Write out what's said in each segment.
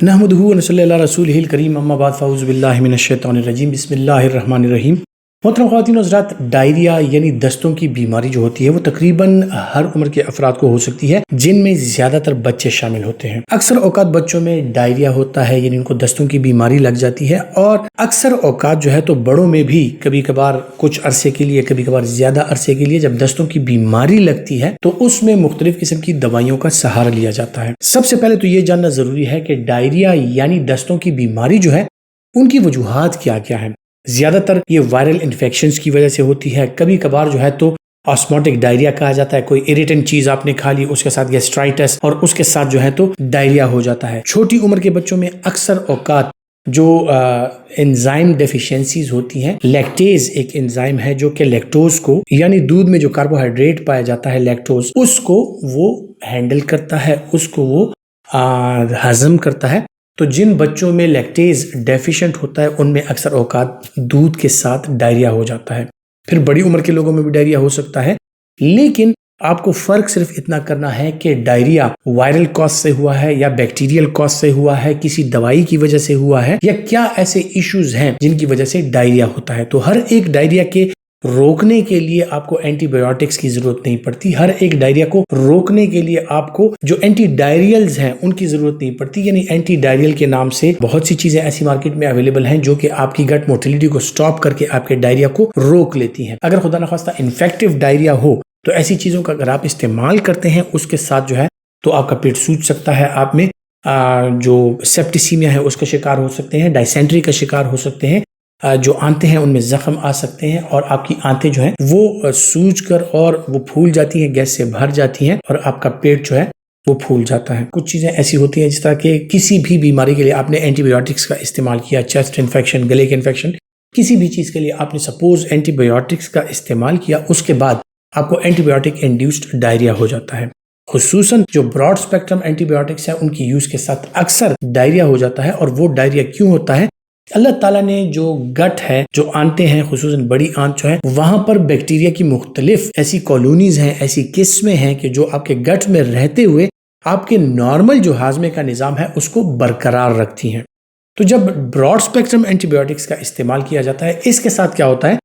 نحمدہ و نصلی علی رسولہ الکریم اما بعد فاعوذ باللہ من الشیطان الرجیم بسم اللہ الرحمن الرحیم۔ محترم خواتین و حضرات، ڈائریا یعنی دستوں کی بیماری جو ہوتی ہے وہ تقریباً ہر عمر کے افراد کو ہو سکتی ہے، جن میں زیادہ تر بچے شامل ہوتے ہیں۔ اکثر اوقات بچوں میں ڈائریا ہوتا ہے، یعنی ان کو دستوں کی بیماری لگ جاتی ہے، اور اکثر اوقات جو ہے تو بڑوں میں بھی کبھی کبھار کچھ عرصے کے لیے، کبھی کبھار زیادہ عرصے کے لیے جب دستوں کی بیماری لگتی ہے تو اس میں مختلف قسم کی دوائیوں کا سہارا لیا جاتا ہے۔ سب سے پہلے تو یہ جاننا ضروری ہے کہ ڈائریا یعنی دستوں کی بیماری جو ہے ان کی وجوہات کیا کیا ہیں۔ زیادہ تر یہ وائرل انفیکشنز کی وجہ سے ہوتی ہے، کبھی کبھار جو ہے تو آسموٹک ڈائریا کہا جاتا ہے، کوئی اریٹنٹ چیز آپ نے کھا لی اس کے ساتھ گیسٹرائٹس اور اس کے ساتھ جو ہے تو ڈائریا ہو جاتا ہے۔ چھوٹی عمر کے بچوں میں اکثر اوقات جو انزائم ڈیفیشنسیز ہوتی ہیں، لیکٹیز ایک انزائم ہے جو کہ لیکٹوز کو یعنی دودھ میں جو کاربوہائیڈریٹ پایا جاتا ہے لیکٹوز، اس کو وہ ہینڈل کرتا ہے، اس کو وہ ہضم کرتا ہے۔ تو جن بچوں میں لیکٹیز ڈیفیشنٹ ہوتا ہے ان میں اکثر اوقات دودھ کے ساتھ ڈائریا ہو جاتا ہے۔ پھر بڑی عمر کے لوگوں میں بھی ڈائریا ہو سکتا ہے، لیکن آپ کو فرق صرف اتنا کرنا ہے کہ ڈائریا وائرل کاز سے ہوا ہے یا بیکٹیریل کاز سے ہوا ہے، کسی دوائی کی وجہ سے ہوا ہے، یا کیا ایسے ایشوز ہیں جن کی وجہ سے ڈائریا ہوتا ہے۔ تو ہر ایک ڈائریا کے روکنے کے لیے آپ کو اینٹی بایوٹکس کی ضرورت نہیں پڑتی، ہر ایک ڈائریا کو روکنے کے لیے آپ کو جو اینٹی ڈائریلز ہیں ان کی ضرورت نہیں پڑتی، یعنی اینٹی ڈائریل کے نام سے بہت سی چیزیں ایسی مارکیٹ میں اویلیبل ہیں جو کہ آپ کی گٹ موٹیلٹی کو سٹاپ کر کے آپ کے ڈائریا کو روک لیتی ہیں۔ اگر خدا نخواستہ انفیکٹو ڈائریا ہو تو ایسی چیزوں کا اگر آپ استعمال کرتے ہیں اس کے ساتھ جو ہے تو آپ کا پیٹ سوج سکتا ہے، آپ میں جو سیپٹیسیمیا ہے اس کا شکار ہو سکتے ہیں، ڈائسینٹری کا شکار ہو سکتے ہیں، جو آنتیں ہیں ان میں زخم آ سکتے ہیں اور آپ کی آنتیں جو ہیں وہ سوج کر اور وہ پھول جاتی ہیں، گیس سے بھر جاتی ہیں اور آپ کا پیٹ جو ہے وہ پھول جاتا ہے۔ کچھ چیزیں ایسی ہوتی ہیں جس طرح کہ کسی بھی بیماری کے لیے آپ نے اینٹی بایوٹکس کا استعمال کیا، چیسٹ انفیکشن، گلے کے انفیکشن، کسی بھی چیز کے لیے آپ نے سپوز اینٹی بایوٹکس کا استعمال کیا، اس کے بعد آپ کو اینٹی بایوٹک انڈیوسڈ ڈائریا ہو جاتا ہے۔ خصوصاً جو براڈ اسپیکٹرم اینٹی بایوٹکس ہیں ان کی یوز کے ساتھ اکثر ڈائریا ہو جاتا ہے۔ اور وہ ڈائریا کیوں ہوتا ہے؟ اللہ تعالیٰ نے جو گٹ ہے، جو آنتیں ہیں، خصوصاً بڑی آنت جو ہے، وہاں پر بیکٹیریا کی مختلف ایسی کالونیز ہیں، ایسی قسمیں ہیں کہ جو آپ کے گٹ میں رہتے ہوئے آپ کے نارمل جو ہاضمے کا نظام ہے اس کو برقرار رکھتی ہیں۔ تو جب براڈ اسپیکٹرم اینٹی بایوٹکس کا استعمال کیا جاتا ہے، اس کے ساتھ کیا ہوتا ہے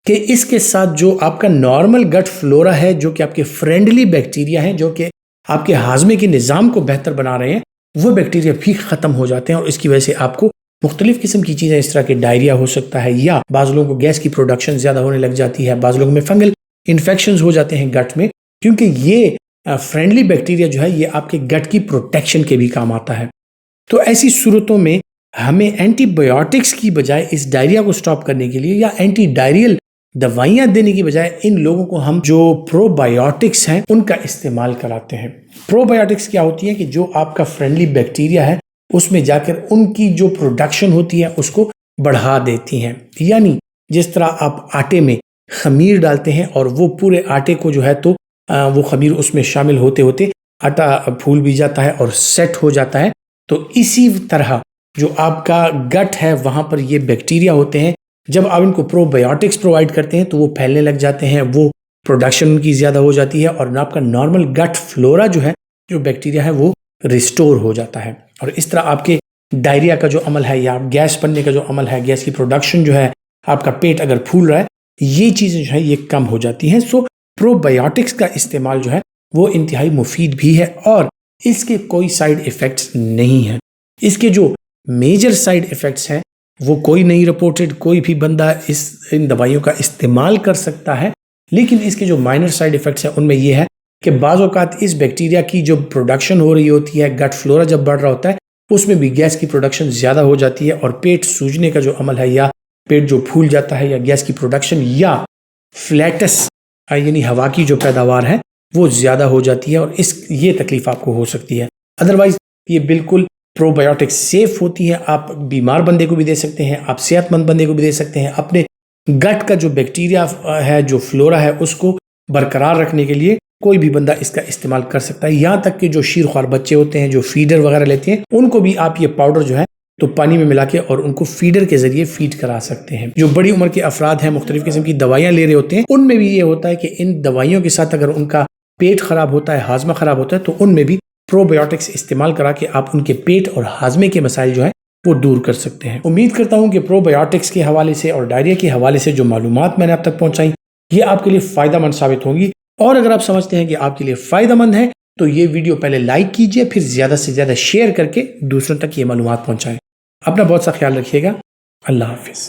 کہ اس کے ساتھ جو آپ کا نارمل گٹ فلورا ہے، جو کہ آپ کے فرینڈلی بیکٹیریا ہیں، جو کہ آپ کے ہاضمے کے نظام کو بہتر بنا رہے ہیں، وہ بیکٹیریا بھی ختم ہو جاتے ہیں اور اس کی وجہ سے آپ کو مختلف قسم کی چیزیں اس طرح کے ڈائریا ہو سکتا ہے، یا بعض لوگوں کو گیس کی پروڈکشن زیادہ ہونے لگ جاتی ہے، بعض لوگوں میں فنگل انفیکشنز ہو جاتے ہیں گٹ میں، کیونکہ یہ فرینڈلی بیکٹیریا جو ہے یہ آپ کے گٹ کی پروٹیکشن کے بھی کام آتا ہے۔ تو ایسی صورتوں میں ہمیں اینٹی بایوٹکس کی بجائے اس ڈائریا کو سٹاپ کرنے کے لیے یا اینٹی ڈائریل دوائیاں دینے کی بجائے ان لوگوں کو ہم جو پرو بایوٹکس ہیں ان کا استعمال کراتے ہیں۔ پرو بایوٹکس کیا ہوتی ہے کہ جو آپ کا فرینڈلی بیکٹیریا ہے اس میں جا کر ان کی جو پروڈکشن ہوتی ہے اس کو بڑھا دیتی ہیں، یعنی جس طرح آپ آٹے میں خمیر ڈالتے ہیں اور وہ پورے آٹے کو جو ہے تو وہ خمیر اس میں شامل ہوتے ہوتے آٹا پھول بھی جاتا ہے اور سیٹ ہو جاتا ہے، تو اسی طرح جو آپ کا گٹ ہے وہاں پر یہ بیکٹیریا ہوتے ہیں، جب آپ ان کو پرو بایوٹکس پرووائڈ کرتے ہیں تو وہ پھیلنے لگ جاتے ہیں، وہ پروڈکشن ان کی زیادہ ہو جاتی ہے اور آپ کا نارمل گٹ فلورا جو ہے، جو بیکٹیریا ہے وہ ریسٹور ہو جاتا ہے، اور اس طرح آپ کے ڈائریا کا جو عمل ہے یا گیس بننے کا جو عمل ہے، گیس کی پروڈکشن جو ہے، آپ کا پیٹ اگر پھول رہا ہے، یہ چیزیں جو ہے یہ کم ہو جاتی ہیں۔ سو پرو بایوٹکس کا استعمال جو ہے وہ انتہائی مفید بھی ہے اور اس کے کوئی سائیڈ ایفیکٹس نہیں ہیں۔ اس کے جو میجر سائیڈ ایفیکٹس ہیں وہ کوئی نہیں رپورٹڈ، کوئی بھی بندہ ان دوائیوں کا استعمال کر سکتا ہے، لیکن اس کے جو مائنر سائیڈ ایفیکٹس ہیں ان میں یہ ہے کہ بعض اوقات اس بیکٹیریا کی جو پروڈکشن ہو رہی ہوتی ہے، گٹ فلورا جب بڑھ رہا ہوتا ہے اس میں بھی گیس کی پروڈکشن زیادہ ہو جاتی ہے اور پیٹ سوجنے کا جو عمل ہے یا پیٹ جو پھول جاتا ہے یا گیس کی پروڈکشن یا فلیٹس یعنی ہوا کی جو پیداوار ہے وہ زیادہ ہو جاتی ہے اور یہ تکلیف آپ کو ہو سکتی ہے۔ ادروائز یہ بالکل پرو بایوٹک سیف ہوتی ہے، آپ بیمار بندے کو بھی دے سکتے ہیں، آپ صحت مند بندے کو بھی دے سکتے ہیں، اپنے گٹ کا جو بیکٹیریا ہے، جو فلورا ہے، اس کو برقرار رکھنے کے لیے کوئی بھی بندہ اس کا استعمال کر سکتا ہے، یہاں تک کہ جو شیر خوار بچے ہوتے ہیں جو فیڈر وغیرہ لیتے ہیں ان کو بھی آپ یہ پاؤڈر جو ہے تو پانی میں ملا کے اور ان کو فیڈر کے ذریعے فیڈ کرا سکتے ہیں۔ جو بڑی عمر کے افراد ہیں، مختلف قسم کی دوائیاں لے رہے ہوتے ہیں، ان میں بھی یہ ہوتا ہے کہ ان دوائیوں کے ساتھ اگر ان کا پیٹ خراب ہوتا ہے، ہاضمہ خراب ہوتا ہے، تو ان میں بھی پروبیوٹکس استعمال کرا کے آپ ان کے پیٹ اور ہاضمے کے مسائل جو ہیں وہ دور کر سکتے ہیں۔ امید کرتا ہوں کہ پروبیوٹکس کے حوالے سے اور ڈائریا کے حوالے سے جو معلومات میں نے آپ تک پہنچائی یہ آپ کے لیے فائدہ مند ثابت ہوں گی، اور اگر آپ سمجھتے ہیں کہ آپ کے لیے فائدہ مند ہے تو یہ ویڈیو پہلے لائک کیجئے، پھر زیادہ سے زیادہ شیئر کر کے دوسروں تک یہ معلومات پہنچائیں۔ اپنا بہت سا خیال رکھیے گا۔ اللہ حافظ۔